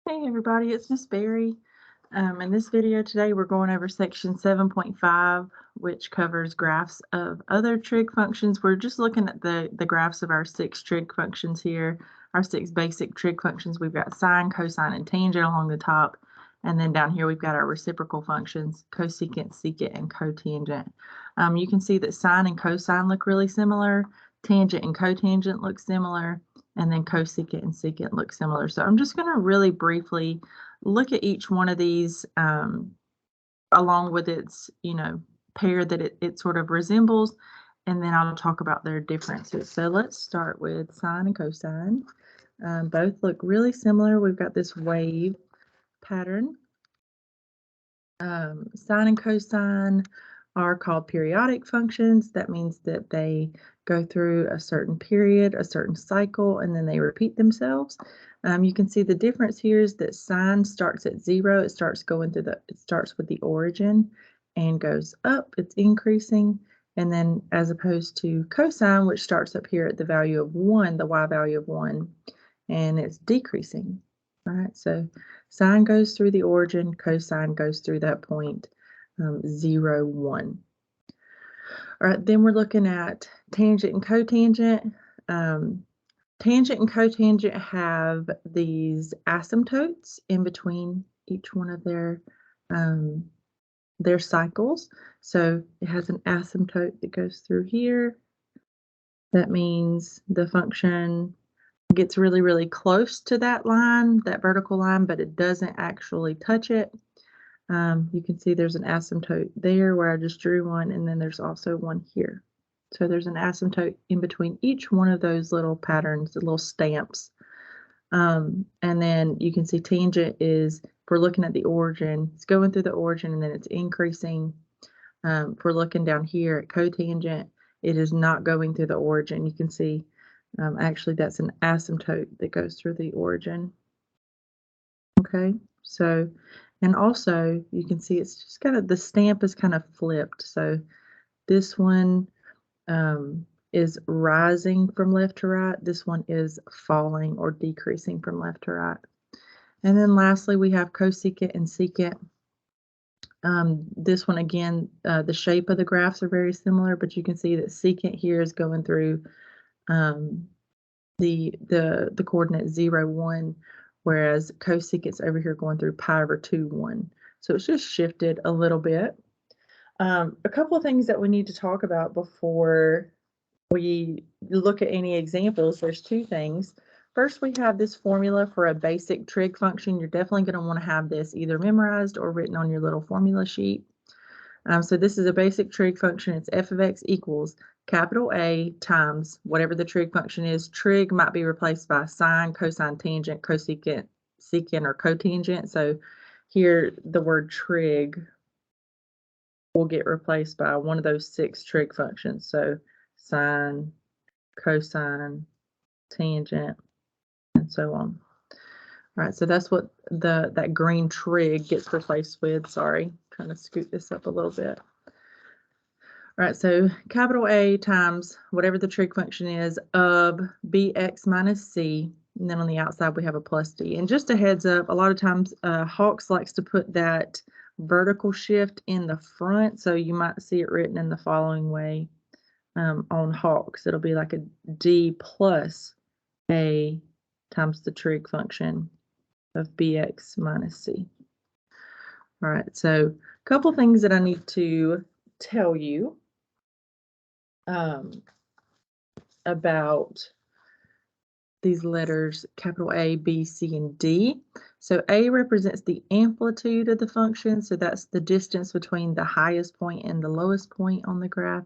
Hey everybody, it's Miss Berry. In this video today, we're going over section 7.5, which covers graphs of other trig functions. We're just looking at the graphs of our 6 trig functions here, our 6 basic trig functions. We've got sine, cosine, and tangent along the top. And then down here, we've got our reciprocal functions, cosecant, secant, and cotangent. You can see that sine and cosine look really similar. Tangent and cotangent look similar. And then cosecant and secant look similar. So I'm just going to really briefly look at each one of these along with its, pair that it sort of resembles, and then I'll talk about their differences. So let's start with sine and cosine. Both look really similar. We've got this wave pattern. Sine and cosine are called periodic functions. That means that they go through a certain period, a certain cycle, and then they repeat themselves. You can see the difference here is that sine starts at 0. It starts with the origin and goes up. It's increasing. And then as opposed to cosine, which starts up here at the value of 1, the y value of 1, and it's decreasing. All right, so sine goes through the origin, cosine goes through that point, 0, 1. All right, then we're looking at tangent and cotangent. Tangent and cotangent have these asymptotes in between each one of their cycles. So it has an asymptote that goes through here. That means the function gets really, really close to that line, that vertical line, but it doesn't actually touch it. You can see there's an asymptote there where I just drew one, and then there's also one here. So there's an asymptote in between each one of those little patterns, the little stamps. And then you can see tangent is, if we're looking at the origin, it's going through the origin and then it's increasing. If we're looking down here at cotangent, it is not going through the origin. You can see actually that's an asymptote that goes through the origin. Okay, so, and also you can see it's just kind of, the stamp is kind of flipped. So this one is rising from left to right. This one is falling or decreasing from left to right. And then lastly, we have cosecant and secant. This one, again, the shape of the graphs are very similar, but you can see that secant here is going through the coordinate 0, 1, whereas cosecant's over here going through pi over 2, 1. So it's just shifted a little bit. A couple of things that we need to talk about before we look at any examples. There's two things. First, we have this formula for a basic trig function. You're definitely going to want to have this either memorized or written on your little formula sheet. So this is a basic trig function. It's f of x equals capital A times whatever the trig function is. Trig might be replaced by sine, cosine, tangent, cosecant, secant, or cotangent. So here the word trig will get replaced by one of those 6 trig functions. So sine, cosine, tangent, and so on. All right, so that's what that green trig gets replaced with. Sorry, trying to scoot this up a little bit. All right, so capital A times whatever the trig function is of bx minus c, and then on the outside we have a plus d. And just a heads up, a lot of times Hawks likes to put that vertical shift in the front, so you might see it written in the following way on Hawks. It'll be like a d plus a times the trig function of bx minus c. All right, so a couple things that I need to tell you about these letters, capital A, B, C, and D. So A represents the amplitude of the function. So that's the distance between the highest point and the lowest point on the graph.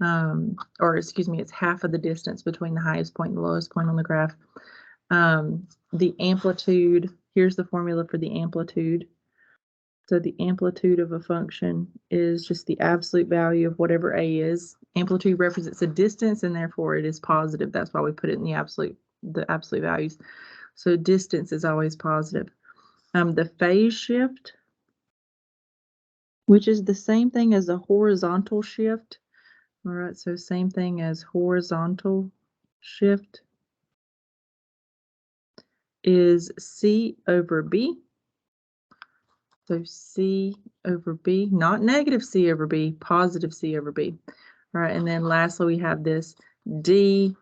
Or excuse me, it's half of the distance between the highest point and the lowest point on the graph. The amplitude, here's the formula for the amplitude. So the amplitude of a function is just the absolute value of whatever A is. Amplitude represents a distance, and therefore it is positive. That's why we put it in the absolute values. So distance is always positive. The phase shift, which is the same thing as a horizontal shift. All right, so same thing as horizontal shift. is C over B. So C over B, not negative C over B, positive C over B. All right, and then lastly, we have this D,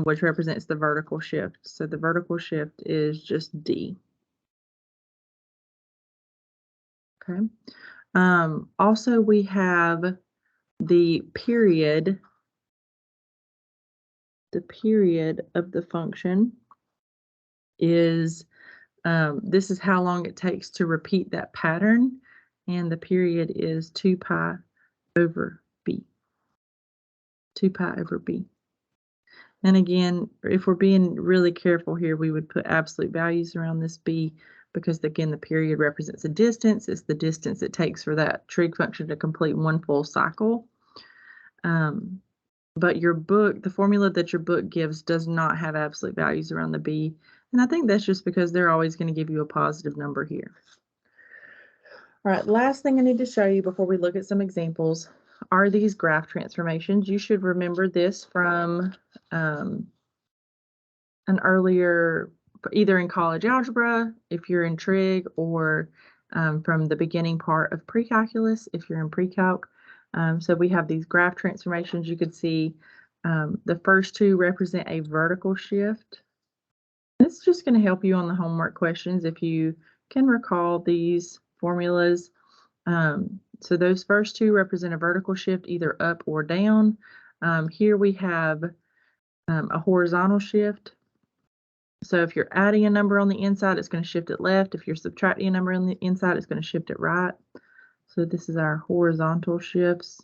which represents the vertical shift. So the vertical shift is just D. Okay. Also, we have the period. The period of the function is, this is how long it takes to repeat that pattern, and the period is 2 pi over B. 2 pi over B. And again, if we're being really careful here, we would put absolute values around this B because, again, the period represents a distance. It's the distance it takes for that trig function to complete one full cycle. But your book, the formula that your book gives, does not have absolute values around the B. And I think that's just because they're always going to give you a positive number here. All right, last thing I need to show you before we look at some examples are these graph transformations. You should remember this from an earlier, either in college algebra, if you're in trig, or from the beginning part of pre-calculus, if you're in pre-calc. So we have these graph transformations. You could see the first two represent a vertical shift. It's just going to help you on the homework questions if you can recall these formulas. So those first two represent a vertical shift, either up or down. Here we have a horizontal shift. So if you're adding a number on the inside, it's going to shift it left. If you're subtracting a number on the inside, it's going to shift it right. So this is our horizontal shifts.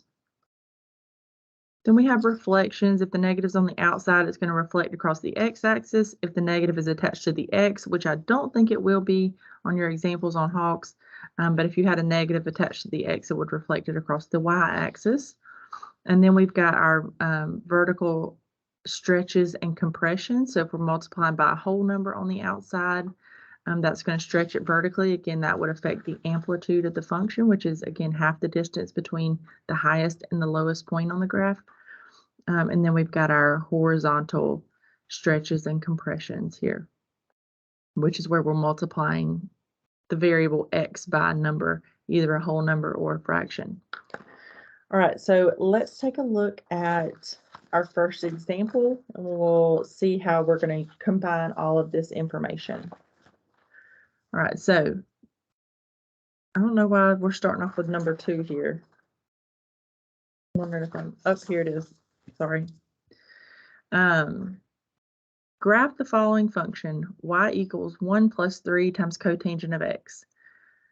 Then we have reflections. If the negative's on the outside, it's going to reflect across the x-axis. If the negative is attached to the x, which I don't think it will be on your examples on Hawks, but if you had a negative attached to the x, it would reflect it across the y-axis. And then we've got our vertical stretches and compressions. So if we're multiplying by a whole number on the outside, that's going to stretch it vertically. Again, that would affect the amplitude of the function, which is, again, half the distance between the highest and the lowest point on the graph. And then we've got our horizontal stretches and compressions here, which is where we're multiplying the variable x by a number, either a whole number or a fraction. All right, so let's take a look at our first example, and we'll see how we're going to combine all of this information. All right, so I don't know why we're starting off with number 2 here. I'm wondering if I'm up here. It is. Sorry. Graph the following function: y equals 1 plus 3 times cotangent of x.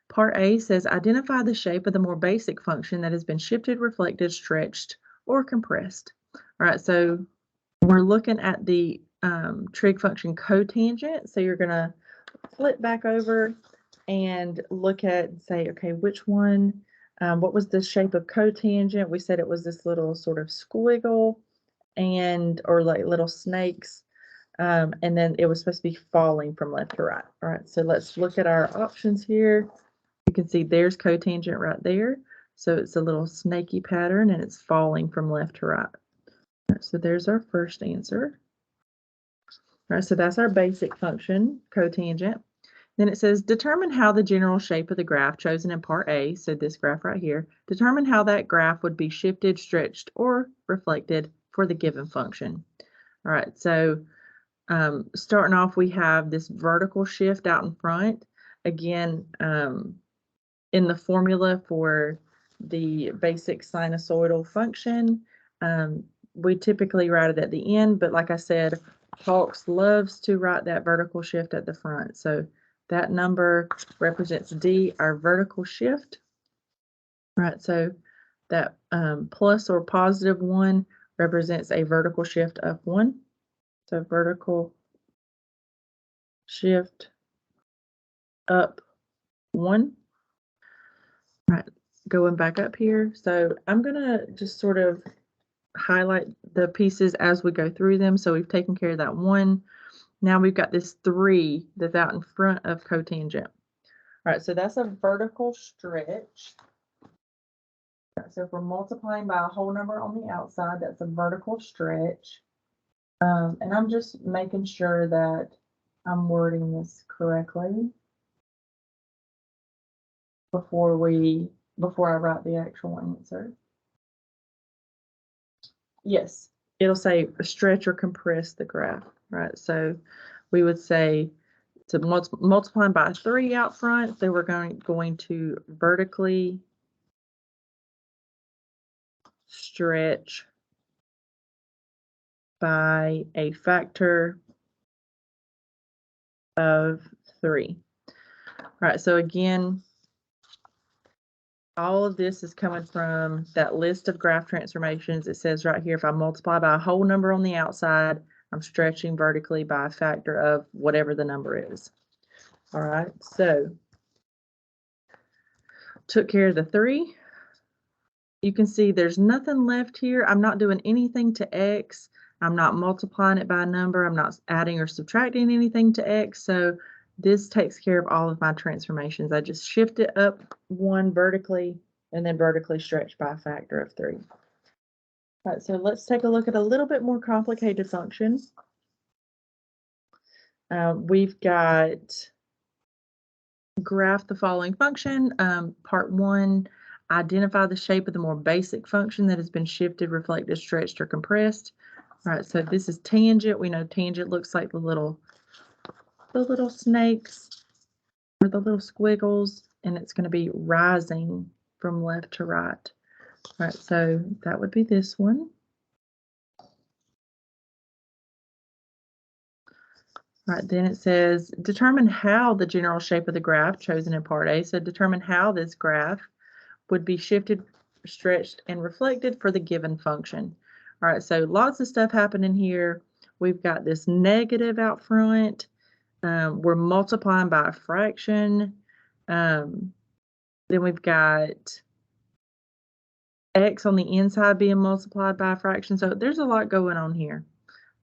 Part A says identify the shape of the more basic function that has been shifted, reflected, stretched, or compressed. All right, so we're looking at the trig function cotangent. So you're going to flip back over and look at, say, okay, which one, what was the shape of cotangent? We said it was this little sort of squiggle or like little snakes. And then it was supposed to be falling from left to right. All right, so let's look at our options here. You can see there's cotangent right there. So it's a little snaky pattern and it's falling from left to right. All right, so there's our first answer. All right, so that's our basic function, cotangent. Then it says, determine how the general shape of the graph chosen in part A, so this graph right here, determine how that graph would be shifted, stretched, or reflected for the given function. All right, so starting off, we have this vertical shift out in front. Again, in the formula for the basic sinusoidal function, we typically write it at the end, but like I said, Hawks loves to write that vertical shift at the front. So that number represents D, our vertical shift. Right, so that plus or positive 1 represents a vertical shift up 1. So vertical shift up 1. Right, going back up here. So I'm going to just sort of highlight the pieces as we go through them. So we've taken care of that 1. Now we've got this 3 that's out in front of cotangent. All right, so that's a vertical stretch. So if we're multiplying by a whole number on the outside, that's a vertical stretch. And I'm just making sure that I'm wording this correctly before I write the actual answer. Yes, it'll say stretch or compress the graph, right? So we would say to multiplying by 3 out front, then we're going to vertically stretch by a factor of 3. All right, so again, all of this is coming from that list of graph transformations. It says right here, if I multiply by a whole number on the outside, I'm stretching vertically by a factor of whatever the number is. All right, so took care of the 3. You can see there's nothing left here. I'm not doing anything to x. I'm not multiplying it by a number. I'm not adding or subtracting anything to x. So this takes care of all of my transformations. I just shift it up 1 vertically and then vertically stretch by a factor of 3. All right, so let's take a look at a little bit more complicated function. We've got graph the following function. Part 1, identify the shape of the more basic function that has been shifted, reflected, stretched, or compressed. All right, so this is tangent. We know tangent looks like the little snakes or the little squiggles, and it's going to be rising from left to right. All right, so that would be this one. All right, then it says determine how the general shape of the graph chosen in part A. So determine how this graph would be shifted, stretched, and reflected for the given function. All right, so lots of stuff happening here. We've got this negative out front. We're multiplying by a fraction. Then we've got x on the inside being multiplied by a fraction. So there's a lot going on here.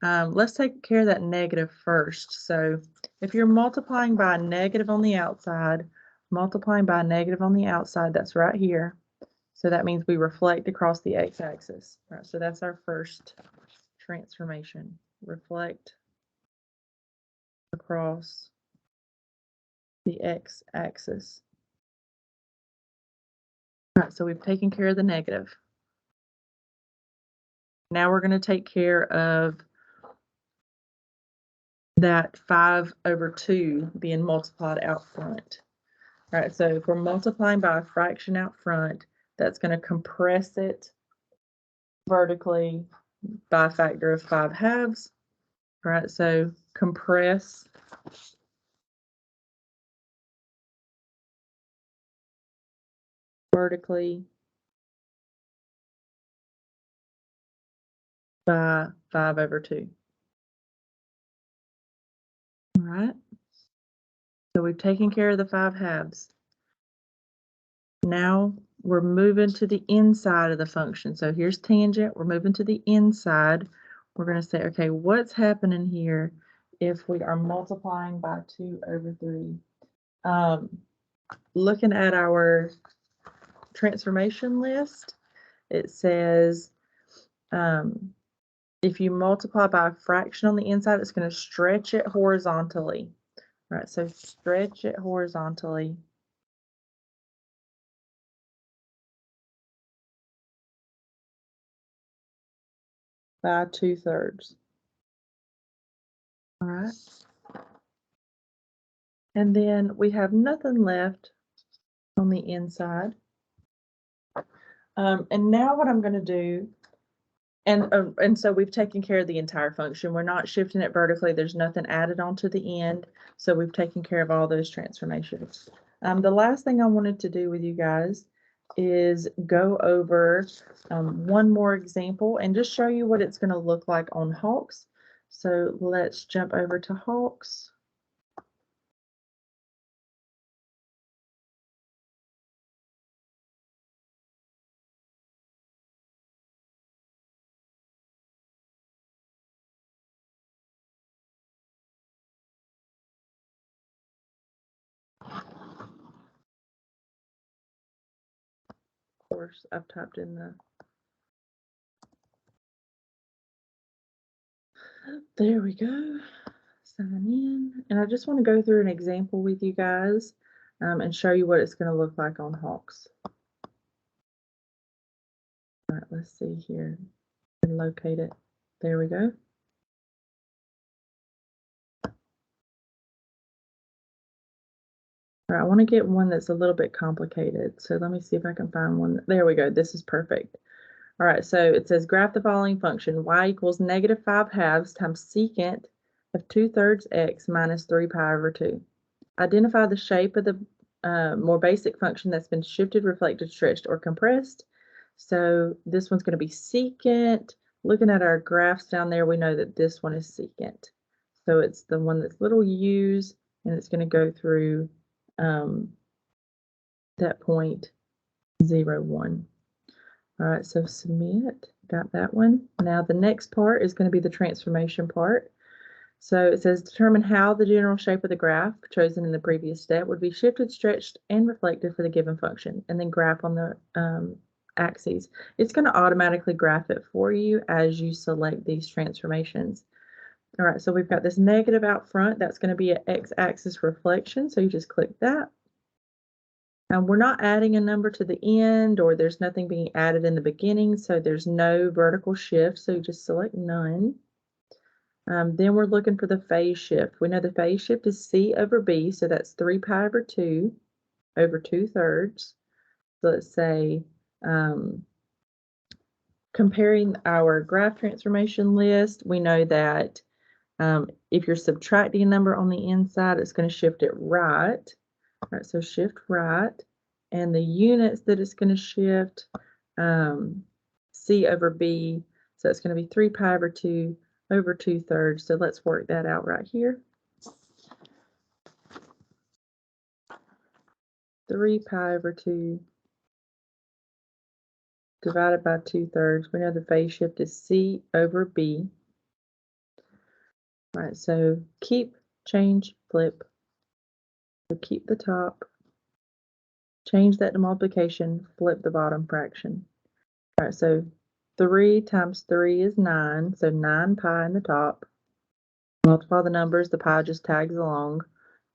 Let's take care of that negative first. So if you're multiplying by a negative on the outside, that's right here. So that means we reflect across the x-axis. Right, so that's our first transformation. Reflect across the x-axis. All right, so we've taken care of the negative. Now we're going to take care of that 5/2 being multiplied out front. All right, so if we're multiplying by a fraction out front, that's going to compress it vertically by a factor of 5/2. All right, so compress vertically by 5/2. All right, so we've taken care of the 5/2. Now we're moving to the inside of the function. So here's tangent, we're moving to the inside. We're going to say, okay, what's happening here if we are multiplying by 2/3? Looking at our transformation list, it says if you multiply by a fraction on the inside, it's going to stretch it horizontally. All right, so stretch it horizontally. By 2/3. All right. And then we have nothing left on the inside. And now what I'm going to do, and so we've taken care of the entire function. We're not shifting it vertically. There's nothing added onto the end. So we've taken care of all those transformations. The last thing I wanted to do with you guys is go over one more example and just show you what it's going to look like on Hawks. So let's jump over to Hawks. Of course, I've typed in the, there we go. sign in, and I just want to go through an example with you guys and show you what it's going to look like on Hawks. All right, let's see here and locate it. There we go. All right, I want to get one that's a little bit complicated. So let me see if I can find one. There we go. This is perfect. All right, so it says graph the following function. Y equals -5/2 times secant of 2/3 x minus 3 pi over 2. Identify the shape of the more basic function that's been shifted, reflected, stretched, or compressed. So this one's going to be secant. Looking at our graphs down there, we know that this one is secant. So it's the one that's little u's, and it's going to go through that point 0, 1. All right, so submit, got that one. Now the next part is going to be the transformation part. So it says determine how the general shape of the graph chosen in the previous step would be shifted, stretched, and reflected for the given function, and then graph on the axes. It's going to automatically graph it for you as you select these transformations. All right, so we've got this negative out front. That's going to be an x-axis reflection, so you just click that. And we're not adding a number to the end, or there's nothing being added in the beginning, so there's no vertical shift, so you just select none. Then we're looking for the phase shift. We know the phase shift is C over B, so that's 3 pi over 2 over 2/3. So let's say, comparing our graph transformation list, we know that if you're subtracting a number on the inside, it's going to shift it right. All right, so shift right. And the units that it's going to shift, C over B, so it's going to be 3 pi over 2 over 2/3. So let's work that out right here. 3 pi over 2 divided by 2/3. We know the phase shift is C over B. All right, so keep, change, flip. So keep the top, change that to multiplication, flip the bottom fraction. All right, so 3 times 3 is 9, so 9 pi in the top. Multiply the numbers, the pi just tags along.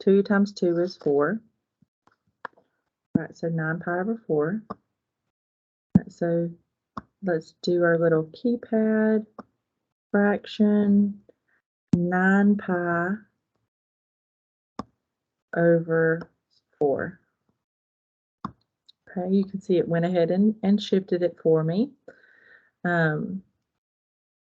2 times 2 is 4. All right, so 9 pi over 4. All right, so let's do our little keypad fraction. 9 pi over 4. Okay, you can see it went ahead and shifted it for me.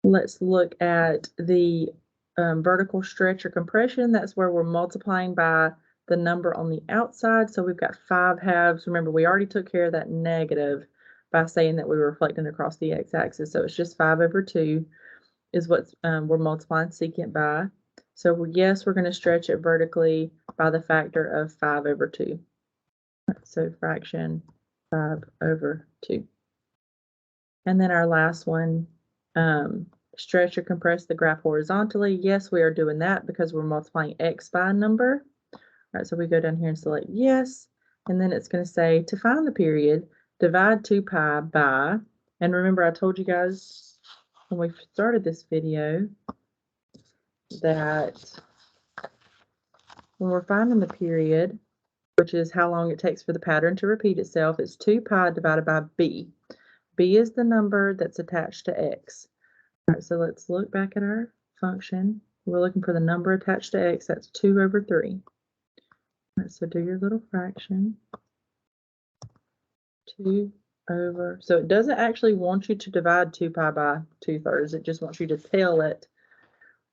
Let's look at the vertical stretch or compression. That's where we're multiplying by the number on the outside. So we've got 5/2. Remember, we already took care of that negative by saying that we were reflecting across the x-axis. So it's just 5 over 2 is what we're multiplying secant by. So yes, we're going to stretch it vertically by the factor of 5 over 2. So fraction 5 over 2. And then our last one, stretch or compress the graph horizontally. Yes, we are doing that because we're multiplying x by a number. All right, so we go down here and select yes, and then it's going to say to find the period, divide 2 pi by, and remember I told you guys when we started this video that when we're finding the period, which is how long it takes for the pattern to repeat itself, it's 2 pi divided by b. B is the number that's attached to x. All right, so let's look back at our function. We're looking for the number attached to x. That's 2 over 3. All right, so do your little fraction. 2 over, so it doesn't actually want you to divide 2 pi by 2/3. It just wants you to tell it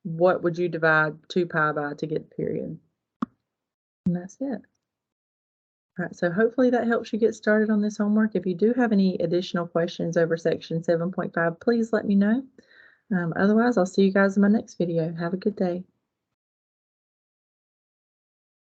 what would you divide 2 pi by to get the period. And that's it. All right, so hopefully that helps you get started on this homework. If you do have any additional questions over section 7.5, please let me know. Otherwise, I'll see you guys in my next video. Have a good day.